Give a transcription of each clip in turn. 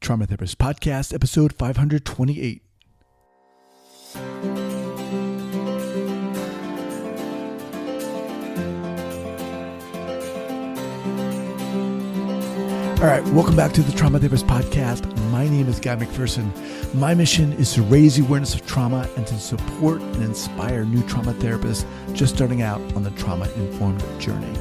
Trauma Therapist Podcast, episode 528. All right, welcome back to the Trauma Therapist Podcast. My name is Guy McPherson. My mission is to raise the awareness of trauma and to support and inspire new trauma therapists just starting out on the trauma-informed journey.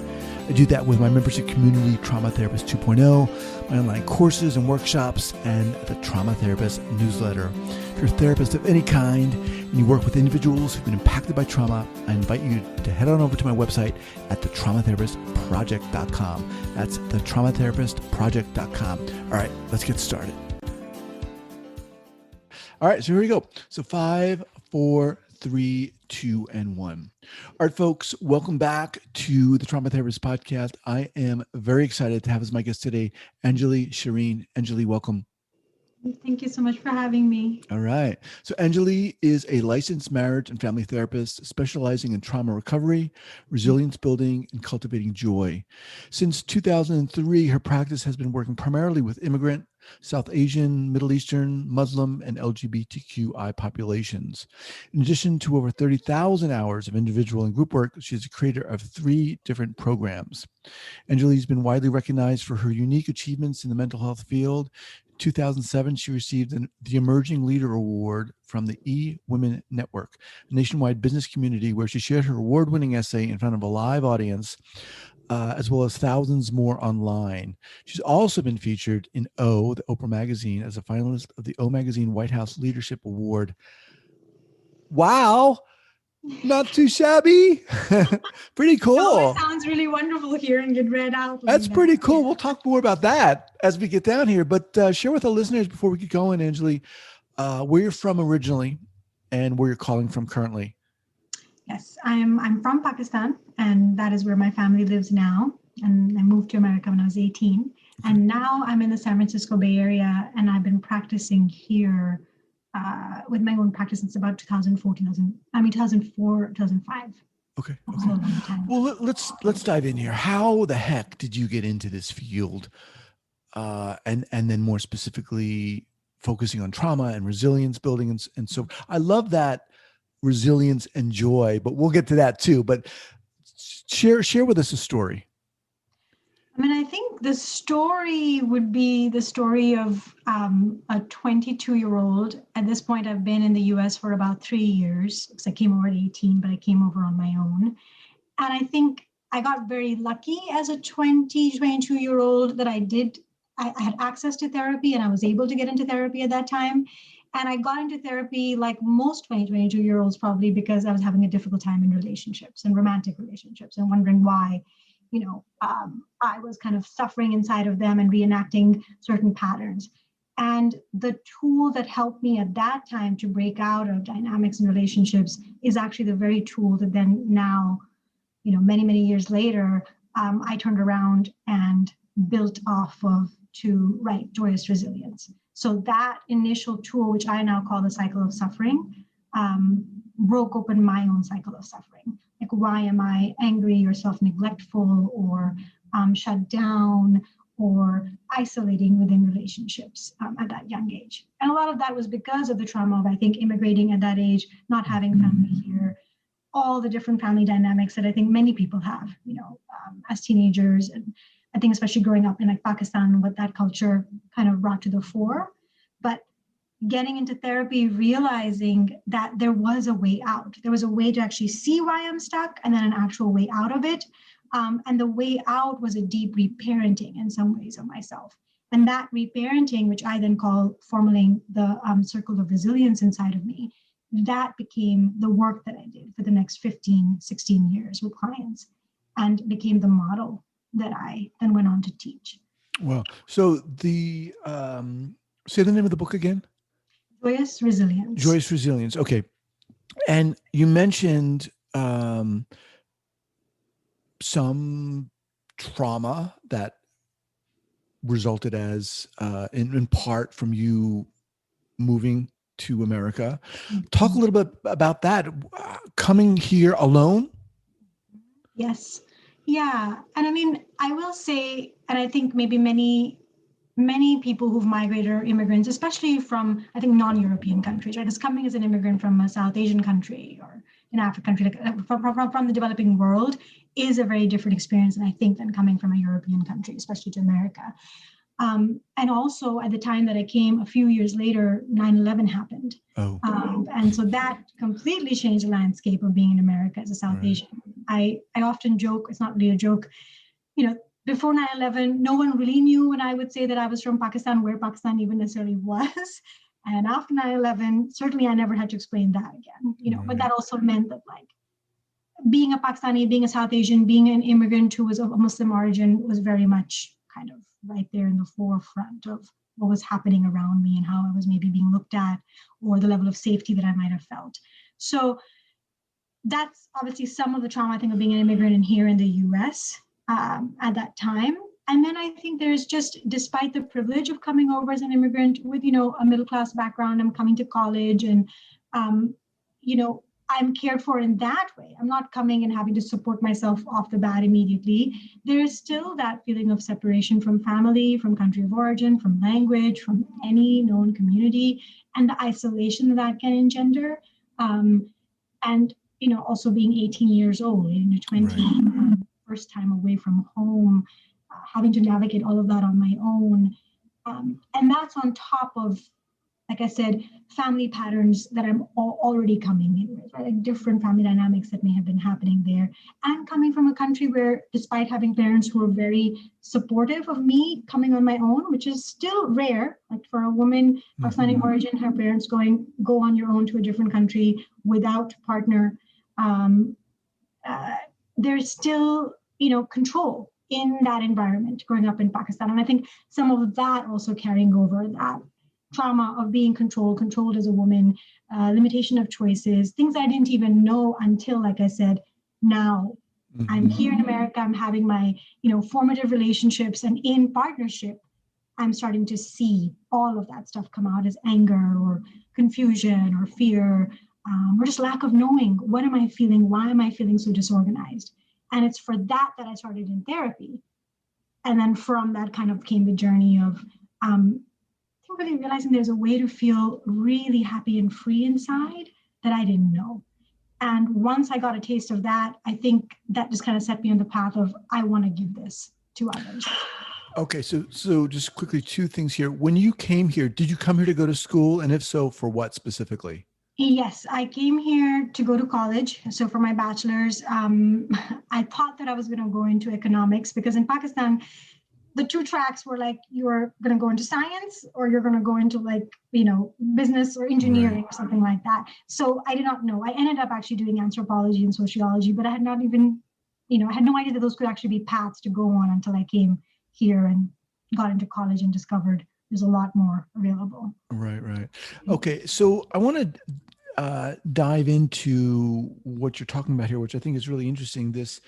I do that with my membership community, Trauma Therapist 2.0, my online courses and workshops, and the Trauma Therapist newsletter. If you're a therapist of any kind and you work with individuals who've been impacted by trauma, I invite you to head on over to my website at thetraumatherapistproject.com. That's thetraumatherapistproject.com. All right, let's get started. All right, so here we go. So 5, 4, 3, 2, and 1. All right, folks, welcome back to the Trauma Therapist Podcast. I am very excited to have as my guest today, Anjuli, Sherin. Anjuli, welcome. Thank you so much for having me. All right. So Anjuli is a licensed marriage and family therapist specializing in trauma recovery, resilience building, and cultivating joy. Since 2003, her practice has been working primarily with immigrant, South Asian, Middle Eastern, Muslim, and LGBTQI populations. In addition to over 30,000 hours of individual and group work, she is the creator of 3 different programs. Anjuli has been widely recognized for her unique achievements in the mental health field. 2007, she received the Emerging Leader Award from the E-Women Network, a nationwide business community where she shared her award-winning essay in front of a live audience, as well as thousands more online. She's also been featured in the Oprah Magazine, as a finalist of the O Magazine White House Leadership Award. Wow! Not too shabby. Pretty cool. Oh, it sounds really wonderful here and get read out. That's pretty cool. We'll talk more about that as we get down here. But share with our listeners before we get going, Anjuli, where you're from originally and where you're calling from currently. Yes, I'm from Pakistan, and that is where my family lives now. And I moved to America when I was 18. Okay. And now I'm in the San Francisco Bay Area, and I've been practicing here with my own practice since about 2004, 2005. Okay. Well, let's dive in here. How the heck did you get into this field? And then more specifically focusing on trauma and resilience building. And so I love that resilience and joy, but we'll get to that too. But share with us a story. I mean, I think the story would be the story of a 22-year-old. At this point, I've been in the US for about 3 years because I came over at 18, but I came over on my own. And I think I got very lucky as a 22-year-old that I had access to therapy and I was able to get into therapy at that time. And I got into therapy like most 22-year-olds probably because I was having a difficult time in relationships and romantic relationships and wondering why. I was kind of suffering inside of them and reenacting certain patterns. And the tool that helped me at that time to break out of dynamics and relationships is actually the very tool that then now, many, many years later, I turned around and built off of to write Joyous Resilience. So that initial tool, which I now call the cycle of suffering, broke open my own cycle of suffering. Like, why am I angry or self-neglectful or shut down or isolating within relationships at that young age? And a lot of that was because of the trauma of, I think, immigrating at that age, not having family here, all the different family dynamics that I think many people have, as teenagers. And I think especially growing up in like Pakistan, what that culture kind of brought to the fore. But getting into therapy, realizing that there was a way out. There was a way to actually see why I'm stuck and then an actual way out of it. And the way out was a deep reparenting in some ways of myself. And that reparenting, which I then call formulating the circle of resilience inside of me, that became the work that I did for the next 15, 16 years with clients and became the model that I then went on to teach. Wow. So say the name of the book again. Joyous Resilience. Joyous Resilience. Okay. And you mentioned some trauma that resulted as in part from you moving to America. Mm-hmm. Talk a little bit about that. Coming here alone? Yes. Yeah. And I mean, I will say, and I think maybe many many people who've migrated are immigrants, especially from, I think, non-European countries, right? It's coming as an immigrant from a South Asian country or an African country, like from the developing world, is a very different experience, and I think, than coming from a European country, especially to America. And also, at the time that I came, a few years later, 9/11 happened. Oh. And so that completely changed the landscape of being in America as a South Asian. I often joke, it's not really a joke, before 9/11, no one really knew when I would say that I was from Pakistan, where Pakistan even necessarily was. And after 9/11, certainly I never had to explain that again, but that also meant that, like, being a Pakistani, being a South Asian, being an immigrant who was of a Muslim origin was very much kind of right there in the forefront of what was happening around me and how I was maybe being looked at, or the level of safety that I might have felt. So that's obviously some of the trauma, I think, of being an immigrant and here in the US at that time. And then I think there's just, despite the privilege of coming over as an immigrant with, a middle-class background, I'm coming to college and, I'm cared for in that way. I'm not coming and having to support myself off the bat immediately. There is still that feeling of separation from family, from country of origin, from language, from any known community, and the isolation that can engender. And, also being 18 years old, 20, right. First time away from home, having to navigate all of that on my own. And that's on top of, like I said, family patterns that I'm already coming in with, right? Like different family dynamics that may have been happening there. And coming from a country where, despite having parents who are very supportive of me coming on my own, which is still rare, like for a woman of Pakistani origin, her parents go on your own to a different country without partner, there's still, control in that environment growing up in Pakistan. And I think some of that also carrying over that trauma of being controlled as a woman, limitation of choices, things I didn't even know until, like I said, now I'm here in America, I'm having my, formative relationships, and in partnership, I'm starting to see all of that stuff come out as anger or confusion or fear, or just lack of knowing, what am I feeling? Why am I feeling so disorganized? And it's for that I started in therapy. And then from that kind of came the journey of really realizing there's a way to feel really happy and free inside that I didn't know. And once I got a taste of that, I think that just kind of set me on the path of, I want to give this to others. Okay, so just quickly, two things here. When you came here, did you come here to go to school? And if so, for what specifically? Yes, I came here to go to college. So for my bachelor's, I thought that I was going to go into economics, because in Pakistan, the two tracks were like, you're going to go into science or you're going to go into business or engineering, right, or something like that. So I did not know. I ended up actually doing anthropology and sociology, but I had not even, I had no idea that those could actually be paths to go on until I came here and got into college and discovered there's a lot more available. Right. Okay. So I want to dive into what you're talking about here, which I think is really interesting. This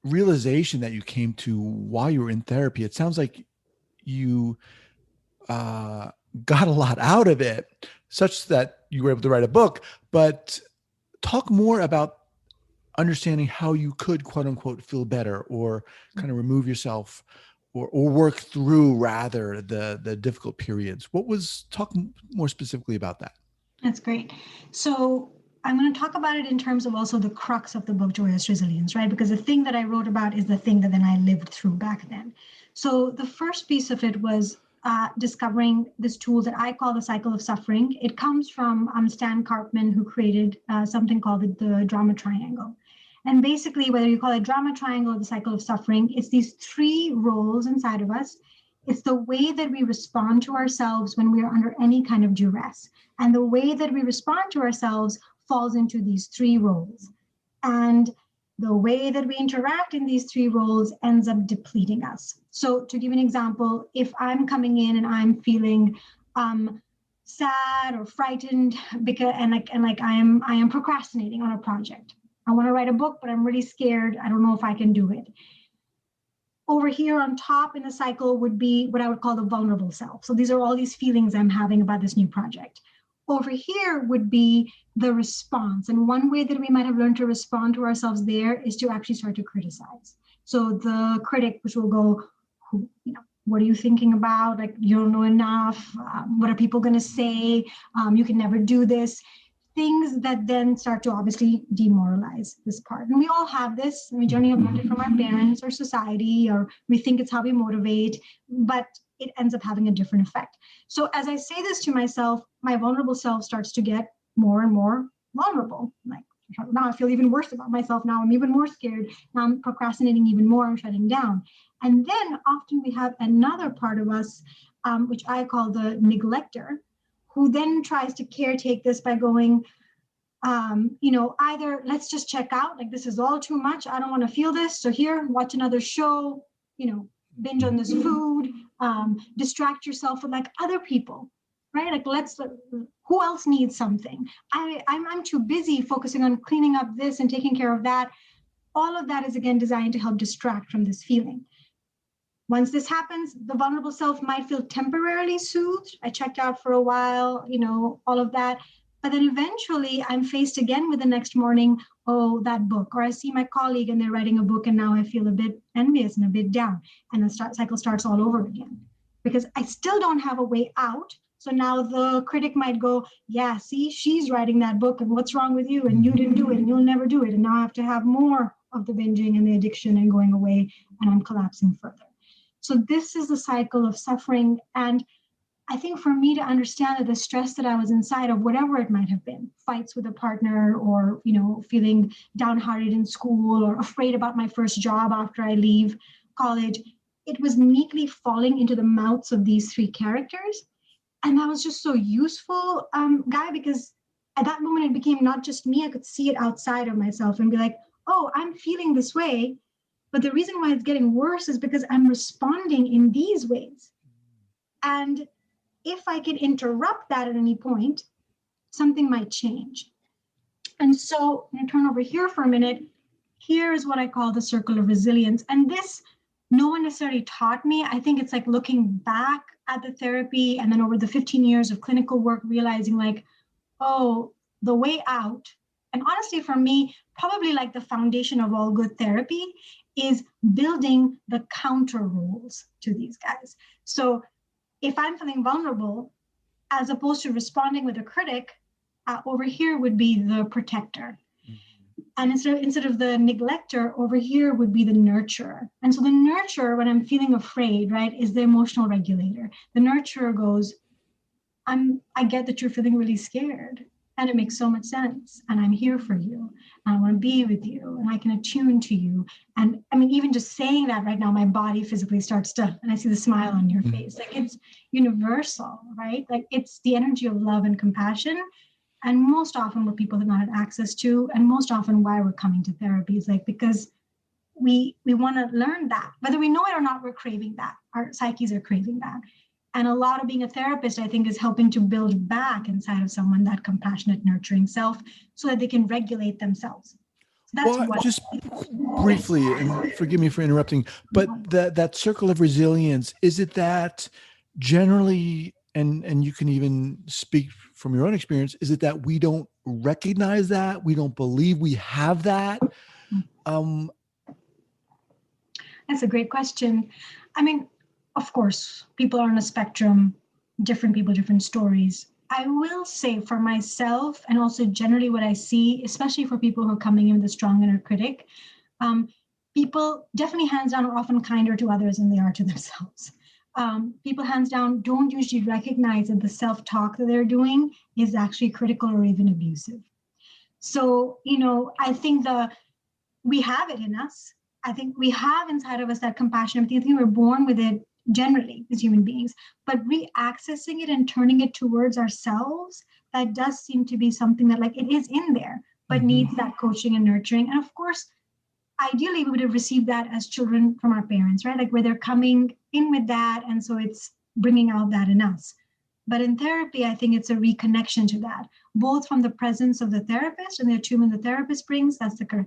realization that you came to while you were in therapy. It sounds like you got a lot out of it, such that you were able to write a book. But talk more about understanding how you could, quote unquote, feel better, or kind of remove yourself, or work through rather the difficult periods. Talk more specifically about that. That's great. So I'm going to talk about it in terms of also the crux of the book, Joyous Resilience, right? Because the thing that I wrote about is the thing that then I lived through back then. So the first piece of it was discovering this tool that I call the cycle of suffering. It comes from Stan Karpman, who created something called the drama triangle. And basically, whether you call it drama triangle or the cycle of suffering, it's these three roles inside of us. It's the way that we respond to ourselves when we are under any kind of duress. And the way that we respond to ourselves falls into these three roles. And the way that we interact in these three roles ends up depleting us. So to give an example, if I'm coming in and I'm feeling sad or frightened because I am procrastinating on a project. I want to write a book, but I'm really scared. I don't know if I can do it. Over here on top in the cycle would be what I would call the vulnerable self. So these are all these feelings I'm having about this new project. Over here would be the response. And one way that we might have learned to respond to ourselves there is to actually start to criticize. So the critic, which will go, what are you thinking about? Like, you don't know enough. What are people going to say? You can never do this. Things that then start to obviously demoralize this part. And we all have this. We generally have learned it from our parents or society, or we think it's how we motivate, but it ends up having a different effect. So as I say this to myself, my vulnerable self starts to get more and more vulnerable. Like, now I feel even worse about myself. Now I'm even more scared. Now I'm procrastinating even more. I'm shutting down. And then often we have another part of us, which I call the neglector, who then tries to caretake this by going, either let's just check out, like this is all too much. I don't want to feel this. So here, watch another show, binge on this food, distract yourself with like other people, right? Like who else needs something? I'm too busy focusing on cleaning up this and taking care of that. All of that is again designed to help distract from this feeling. Once this happens, the vulnerable self might feel temporarily soothed. I checked out for a while, all of that. But then eventually I'm faced again with the next morning, oh, that book. Or I see my colleague and they're writing a book and now I feel a bit envious and a bit down. And the cycle starts all over again because I still don't have a way out. So now the critic might go, yeah, see, she's writing that book and what's wrong with you? And you didn't do it and you'll never do it. And now I have to have more of the binging and the addiction and going away and I'm collapsing further. So this is the cycle of suffering. And I think for me to understand that the stress that I was inside of, whatever it might have been, fights with a partner or, feeling downhearted in school or afraid about my first job after I leave college, it was neatly falling into the mouths of these three characters. And that was just so useful, Guy, because at that moment it became not just me. I could see it outside of myself and be like, oh, I'm feeling this way. But the reason why it's getting worse is because I'm responding in these ways. And if I can interrupt that at any point, something might change. And so I'm going to turn over here for a minute. Here's what I call the circle of resilience. And this, no one necessarily taught me. I think it's like looking back at the therapy and then over the 15 years of clinical work, realizing like, oh, the way out. And honestly, for me, probably like the foundation of all good therapy is building the counter roles to these guys. So if I'm feeling vulnerable, as opposed to responding with a critic, over here would be the protector. Mm-hmm. And instead of the neglector, over here would be the nurturer. And so the nurturer, when I'm feeling afraid, right, is the emotional regulator. The nurturer goes, I get that you're feeling really scared. And it makes so much sense. And I'm here for you. And I want to be with you. And I can attune to you. And I mean, even just saying that right now, my body physically starts to, and I see the smile on your face. Like it's universal, right? Like it's the energy of love and compassion. And most often what people have not had access to, and most often why we're coming to therapy is like, because we want to learn that. Whether we know it or not, we're craving that. Our psyches are craving that. And a lot of being a therapist, I think, is helping to build back inside of someone that compassionate, nurturing self so that they can regulate themselves. So that's just briefly, and forgive me for interrupting, but that circle of resilience, is it that generally, and you can even speak from your own experience, is it that we don't recognize that? We don't believe we have that? That's a great question. I mean, of course, people are on a spectrum, different people, different stories. I will say for myself, and also generally what I see, especially for people who are coming in with a strong inner critic, people definitely hands down are often kinder to others than they are to themselves. People hands down don't usually recognize that the self-talk that they're doing is actually critical or even abusive. So, I think we have it in us. I think we have inside of us that compassion. I think we're born with it generally as human beings, but re-accessing it and turning it towards ourselves, that does seem to be something that like it is in there, but needs that coaching and nurturing. And of course, ideally we would have received that as children from our parents, right? Like where they're coming in with that. And so it's bringing out that in us. But in therapy, I think it's a reconnection to that, both from the presence of the therapist and the attunement the therapist brings, that's the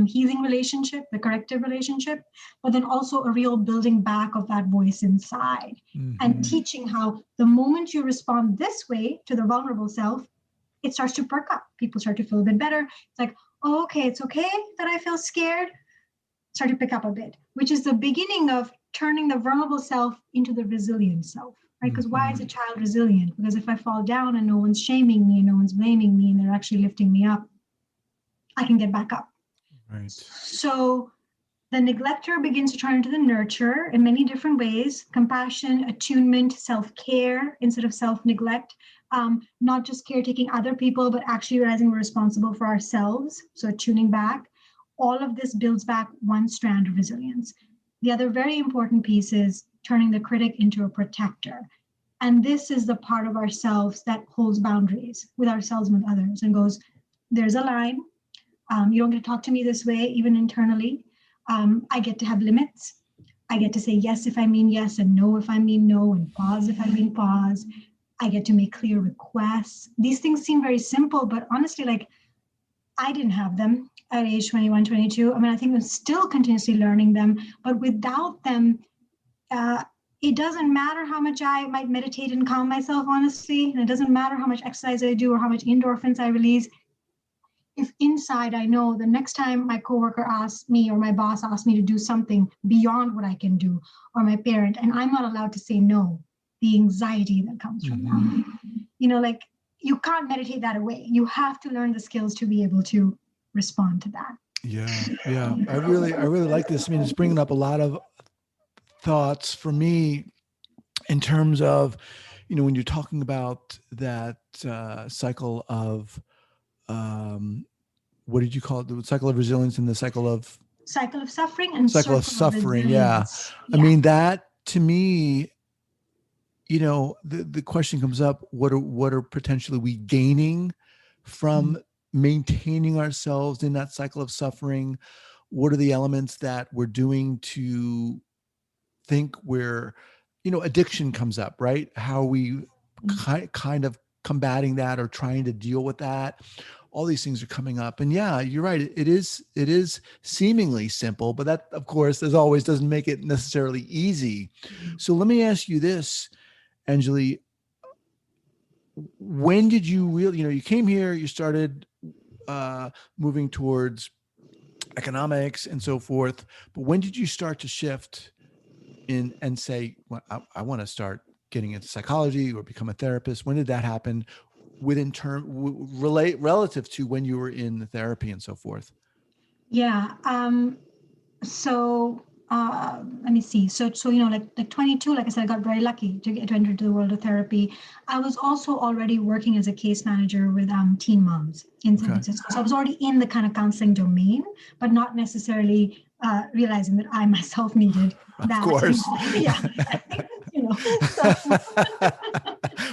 healing relationship, the corrective relationship, but then also a real building back of that voice inside and teaching how the moment you respond this way to the vulnerable self, it starts to perk up. People start to feel a bit better. It's like, oh, okay, it's okay that I feel scared. Start to pick up a bit, which is the beginning of turning the vulnerable self into the resilient self, right? Because why is a child resilient? Because if I fall down and no one's shaming me and no one's blaming me and they're actually lifting me up, I can get back up. Right. So the neglector begins to turn into the nurturer in many different ways: compassion, attunement, self-care instead of self-neglect, not just caretaking other people, but actually realizing we're responsible for ourselves. So tuning back. All of this builds back one strand of resilience. The other very important piece is turning the critic into a protector. And this is the part of ourselves that holds boundaries with ourselves and with others and goes, there's a line. You don't get to talk to me this way, even internally. I get to have limits. I get to say yes if I mean yes and no if I mean no, and pause if I mean pause. I get to make clear requests. These things seem very simple, but honestly, like, I didn't have them at age 21, 22. I mean, I think I'm still continuously learning them, but without them, it doesn't matter how much I might meditate and calm myself, honestly, and it doesn't matter how much exercise I do or how much endorphins I release. If inside I know the next time my coworker asks me or my boss asks me to do something beyond what I can do, or my parent, and I'm not allowed to say no, the anxiety that comes from that, like, you can't meditate that away. You have to learn the skills to be able to respond to that. Yeah. I really like this. I mean, it's bringing up a lot of thoughts for me in terms of, when you're talking about that cycle of, what did you call it? The cycle of resilience and the cycle of suffering and cycle of suffering. Yeah. I mean, that to me, the question comes up, what are potentially we gaining from maintaining ourselves in that cycle of suffering? What are the elements that we're doing to think we're, addiction comes up, right? How are we kind of combating that or trying to deal with that? All these things are coming up. And yeah, you're right. It is seemingly simple, but that, of course, as always, doesn't make it necessarily easy. So let me ask you this, Anjuli, when did you really, you came here, you started moving towards economics and so forth, but when did you start to shift in and say, well, I want to start getting into psychology or become a therapist? When did that happen relative to when you were in the therapy and so forth? Yeah. So let me see. So like 22, like I said, I got very lucky to enter into the world of therapy. I was also already working as a case manager with teen moms in San Francisco. So I was already in the kind of counseling domain, but not necessarily realizing that I myself needed that. Of course. Yeah.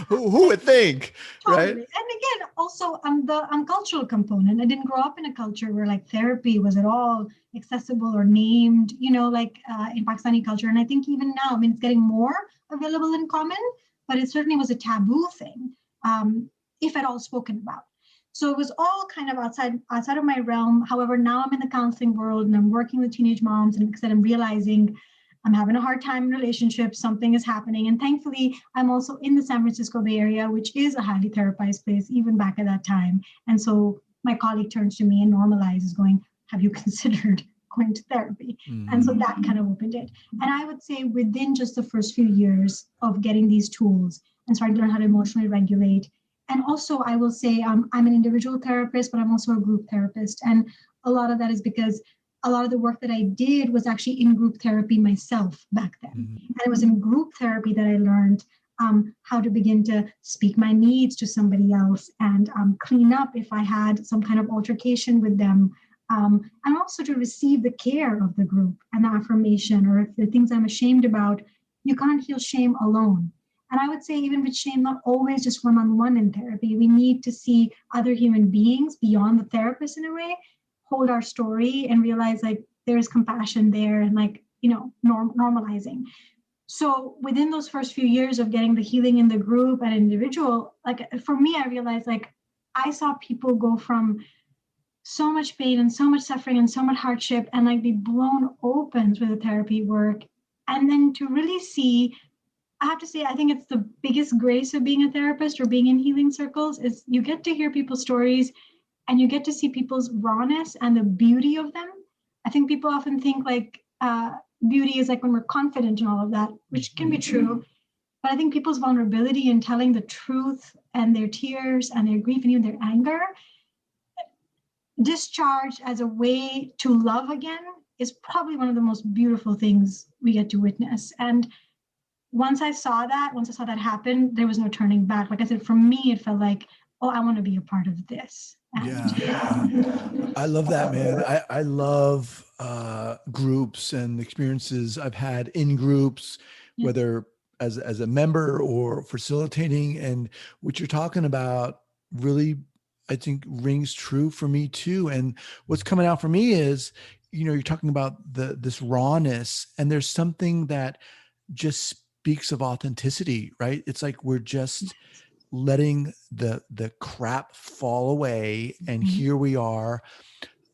Who would think, totally. right? And again, also the cultural component. I didn't grow up in a culture where like therapy was at all accessible or named, like in Pakistani culture. And I think even now, I mean, it's getting more available and common, but it certainly was a taboo thing, if at all spoken about. So it was all kind of outside of my realm. However, now I'm in the counseling world and I'm working with teenage moms, and because I'm realizing I'm having a hard time in relationships, something is happening. And thankfully, I'm also in the San Francisco Bay Area, which is a highly therapized place, even back at that time. And so my colleague turns to me and normalizes going, have you considered going to therapy? And so that kind of opened it. And I would say within just the first few years of getting these tools and starting to learn how to emotionally regulate. And also, I will say I'm an individual therapist, but I'm also a group therapist. And a lot of that is because a lot of the work that I did was actually in group therapy myself back then. And it was in group therapy that I learned how to begin to speak my needs to somebody else and clean up if I had some kind of altercation with them. And also to receive the care of the group and the affirmation, or if there are things I'm ashamed about, you can't heal shame alone. And I would say even with shame, not always just one-on-one in therapy. We need to see other human beings beyond the therapist in a way, hold our story and realize like there's compassion there and like, normalizing. So within those first few years of getting the healing in the group and individual, like for me, I realized like I saw people go from so much pain and so much suffering and so much hardship and like be blown open through the therapy work. And then to really see, I have to say, I think it's the biggest grace of being a therapist or being in healing circles is you get to hear people's stories and you get to see people's rawness and the beauty of them. I think people often think like, beauty is like when we're confident and all of that, which can be true. But I think people's vulnerability in telling the truth and their tears and their grief and even their anger, discharged as a way to love again, is probably one of the most beautiful things we get to witness. And once I saw that happen, there was no turning back. Like I said, for me, it felt like, oh, I want to be a part of this. Yeah. I love that, man. I love groups and experiences I've had in groups, whether as a member or facilitating. And what you're talking about really, I think, rings true for me too. And what's coming out for me is, you're talking about this rawness, and there's something that just speaks of authenticity, right? It's like we're just letting the crap fall away, and here we are.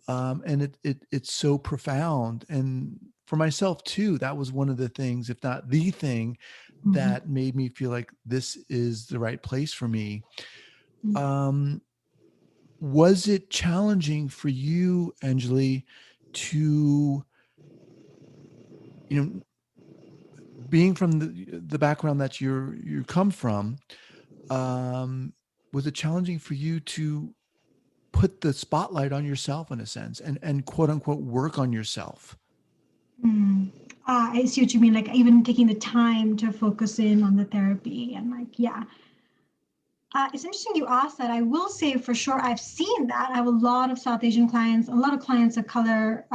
And it's so profound. And for myself too, that was one of the things, if not the thing, that made me feel like this is the right place for me. Was it challenging for you, Anjuli, to, being from the background that you come from, was it challenging for you to put the spotlight on yourself in a sense, and quote unquote work on yourself? I see what you mean. Like even taking the time to focus in on the therapy and it's interesting you asked that. I will say for sure, I've seen that. I have a lot of South Asian clients, a lot of clients of color,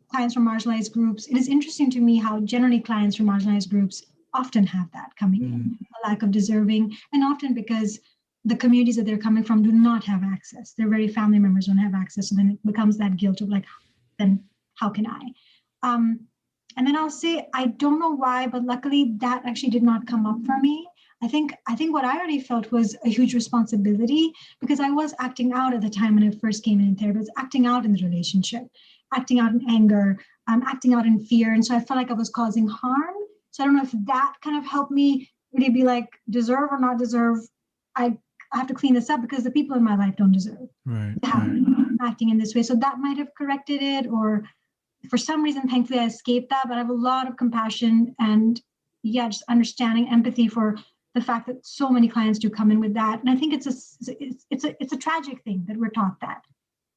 clients from marginalized groups. It is interesting to me how generally clients from marginalized groups often have that coming in, a lack of deserving, and often because the communities that they're coming from do not have access. Their very family members don't have access. So then it becomes that guilt of like, then how can I? And then I'll say, I don't know why, but luckily that actually did not come up for me. I think what I already felt was a huge responsibility, because I was acting out at the time when I first came in therapy. I was acting out in the relationship, acting out in anger, acting out in fear. And so I felt like I was causing harm. So I don't know if that kind of helped me really be like, deserve or not deserve, I have to clean this up because the people in my life don't deserve acting in this way. So that might have corrected it, or for some reason, thankfully, I escaped that. But I have a lot of compassion and just understanding, empathy for the fact that so many clients do come in with that. And I think it's a tragic thing that we're taught that,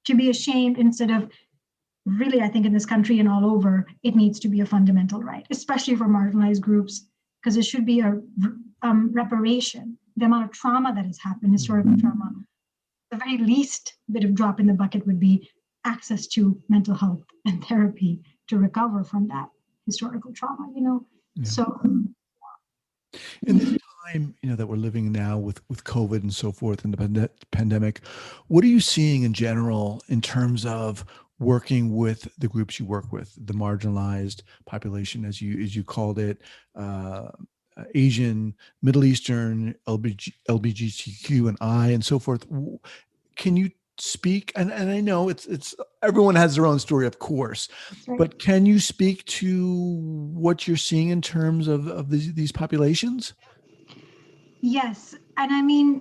to be ashamed instead of really, I think in this country and all over, it needs to be a fundamental right, especially for marginalized groups, because it should be a reparation. The amount of trauma that has happened, historical trauma, the very least bit of drop in the bucket would be access to mental health and therapy to recover from that historical trauma, So in this time, that we're living now with COVID and so forth, and the pandemic, what are you seeing in general in terms of working with the groups you work with, the marginalized population, as you called it, Asian, Middle Eastern, LGBTQ and I, and so forth? Can you speak? And I know it's everyone has their own story, of course, right. But can you speak to what you're seeing in terms of these populations? Yes. And I mean,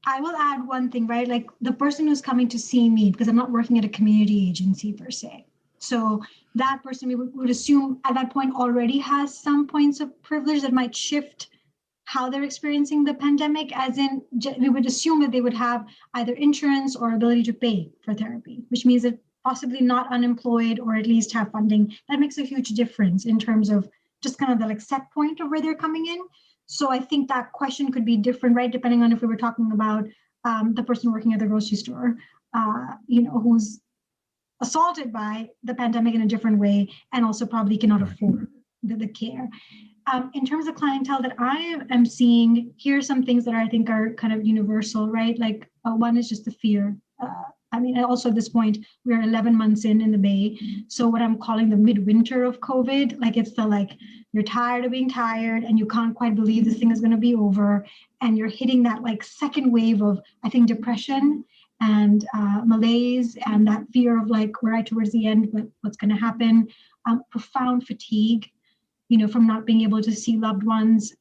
I will add one thing, right? Like the person who's coming to see me, because I'm not working at a community agency per se. So that person, we would assume at that point already has some points of privilege that might shift how they're experiencing the pandemic, as in we would assume that they would have either insurance or ability to pay for therapy, which means that possibly not unemployed or at least have funding. That makes a huge difference in terms of just kind of the like set point of where they're coming in. So I think that question could be different, right? Depending on if we were talking about the person working at the grocery store, who's assaulted by the pandemic in a different way and also probably cannot afford the care. In terms of clientele that I am seeing, here are some things that I think are kind of universal, right? Like one is just the fear. Also at this point, we're 11 months in the Bay. So what I'm calling the midwinter of COVID, like it's the like, you're tired of being tired and you can't quite believe this thing is going to be over. And you're hitting that like second wave of, I think, depression and malaise and that fear of like, we're right towards the end, but what's going to happen? Profound fatigue, from not being able to see loved ones,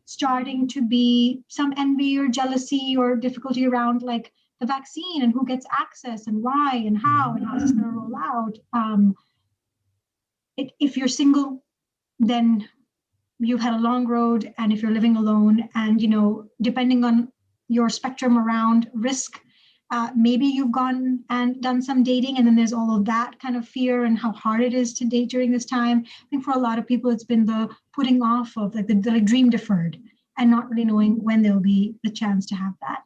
starting to be some envy or jealousy or difficulty around like the vaccine and who gets access and why and how is this going to roll out. if you're single, then you've had a long road, and if you're living alone, and depending on your spectrum around risk, maybe you've gone and done some dating, and then there's all of that kind of fear and how hard it is to date during this time. I think for a lot of people, it's been the putting off of like the dream deferred and not really knowing when there'll be the chance to have that.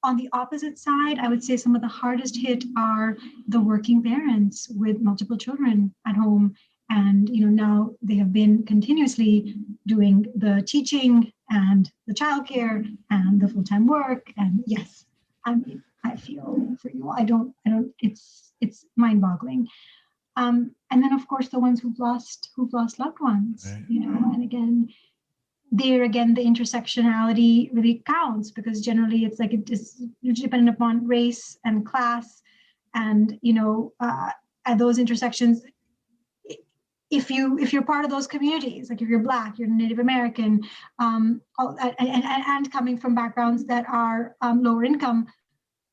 On the opposite side, I would say some of the hardest hit are the working parents with multiple children at home. And now they have been continuously doing the teaching and the childcare and the full-time work. And yes, I feel for you. I don't. It's mind-boggling. And then of course the ones who've lost loved ones. Right. And again, the intersectionality really counts, because generally it's like it is dependent upon race and class, and at those intersections, if you're part of those communities, like if you're Black, you're Native American, and coming from backgrounds that are lower income,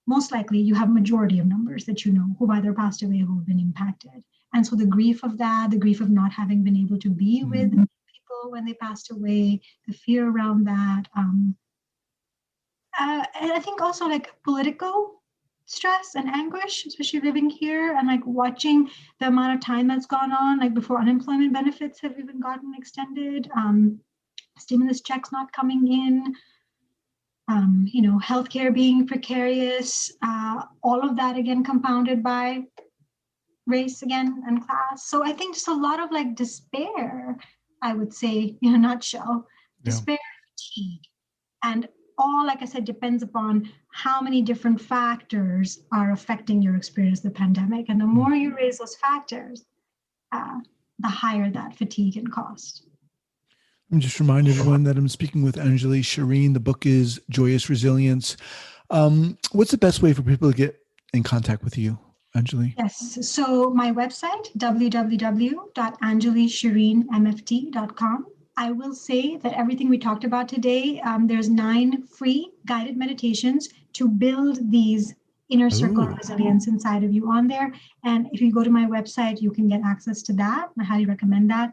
most likely you have majority of numbers that who've either passed away or who've been impacted. And so the grief of that, the grief of not having been able to be with people when they passed away, the fear around that. And I think also like political stress and anguish, especially living here and like watching the amount of time that's gone on, like before unemployment benefits have even gotten extended, stimulus checks not coming in, healthcare being precarious, all of that again compounded by race again and class. So I think just a lot of like despair, I would say, in a nutshell, despair, fatigue, and all, like I said, depends upon how many different factors are affecting your experience of the pandemic. And the more you raise those factors, the higher that fatigue and cost. Let me just remind everyone that I'm speaking with Anjuli Sherin. The book is Joyous Resilience. What's the best way for people to get in contact with you, Anjuli? Yes. So my website, www.anjulisherinmft.com. I will say that everything we talked about today, there's 9 free guided meditations to build these inner circle of resilience inside of you on there. And if you go to my website, you can get access to that. I highly recommend that.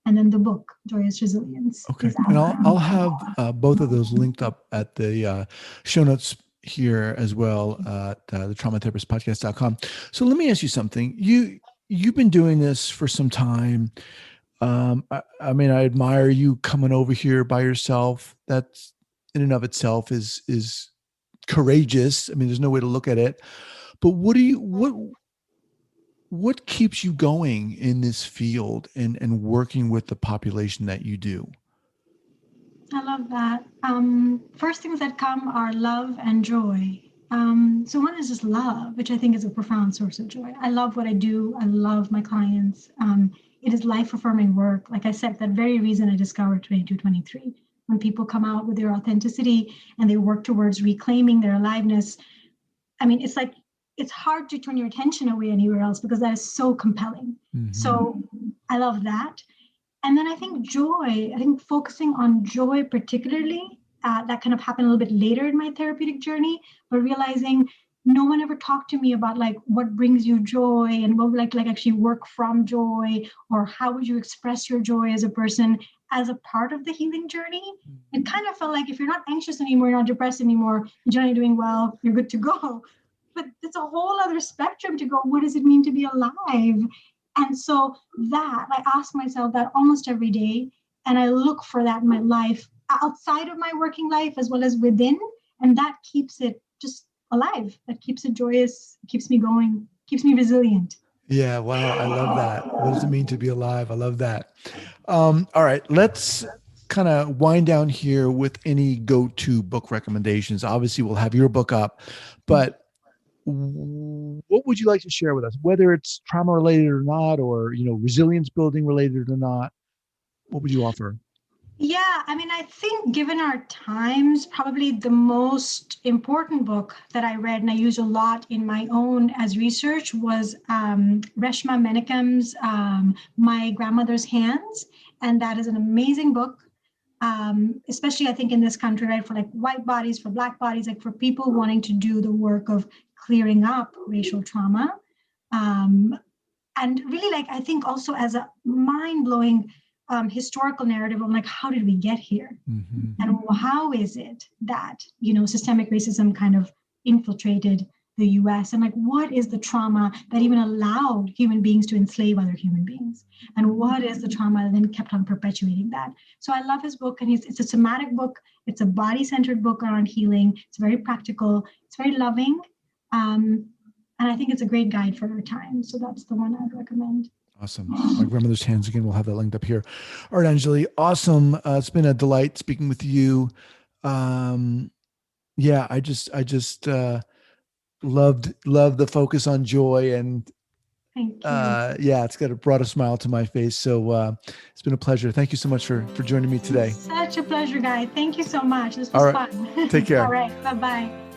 And then the book, Joyous Resilience. Okay. And I'll have both of those linked up at the show notes here as well at the traumatherapistpodcast.com. So let me ask you something. You've been doing this for some time. I mean, I admire you coming over here by yourself. That's in and of itself is courageous. I mean, there's no way to look at it. But what keeps you going in this field and working with the population that you do? I love that. First things that come are love and joy. So one is just love, which I think is a profound source of joy. I love what I do. I love my clients. It is life-affirming work. Like I said, that very reason I discovered 2223. When people come out with their authenticity and they work towards reclaiming their aliveness, I mean, it's like, it's hard to turn your attention away anywhere else because that is so compelling. Mm-hmm. So I love that. And then I think joy, focusing on joy particularly, that kind of happened a little bit later in my therapeutic journey, but realizing no one ever talked to me about like what brings you joy and what would like actually work from joy, or how would you express your joy as a person as a part of the healing journey. It kind of felt like if you're not anxious anymore, you're not depressed anymore, you're generally doing well, you're good to go. But it's a whole other spectrum to go, what does it mean to be alive? And so that I ask myself that almost every day, and I look for that in my life, outside of my working life as well as within, and that keeps it just alive. That keeps it joyous, keeps me going, keeps me resilient. Yeah, wow, I love that. What does it mean to be alive? I love that. All right, let's kind of wind down here with any go-to book recommendations. Obviously, we'll have your book up, but what would you like to share with us, whether it's trauma related or not, or resilience building related or not? What would you offer? Yeah, I mean, I think given our times, probably the most important book that I read and I used a lot in my own as research was Reshma Menakam's My Grandmother's Hands. And that is an amazing book, especially I think in this country, right, for like white bodies, for Black bodies, like for people wanting to do the work of clearing up racial trauma. and really, like, I think also as a mind-blowing historical narrative of like, how did we get here? Mm-hmm. And how is it that, systemic racism kind of infiltrated the US, and like, what is the trauma that even allowed human beings to enslave other human beings, and what is the trauma that then kept on perpetuating that? So I love his book, and it's a somatic book. It's a body-centered book around healing. It's very practical. It's very loving, and I think it's a great guide for our time. So that's the one I'd recommend. Awesome. My grandmother's hands again. We'll have that linked up here. All right, Anjali. Awesome. It's been a delight speaking with you. Yeah, I just loved the focus on joy, and Thank you. yeah, it's brought a smile to my face. So it's been a pleasure. Thank you so much for joining me today. Such a pleasure, Guy. Thank you so much. This All was right. fun. Take care. All right. Bye-bye.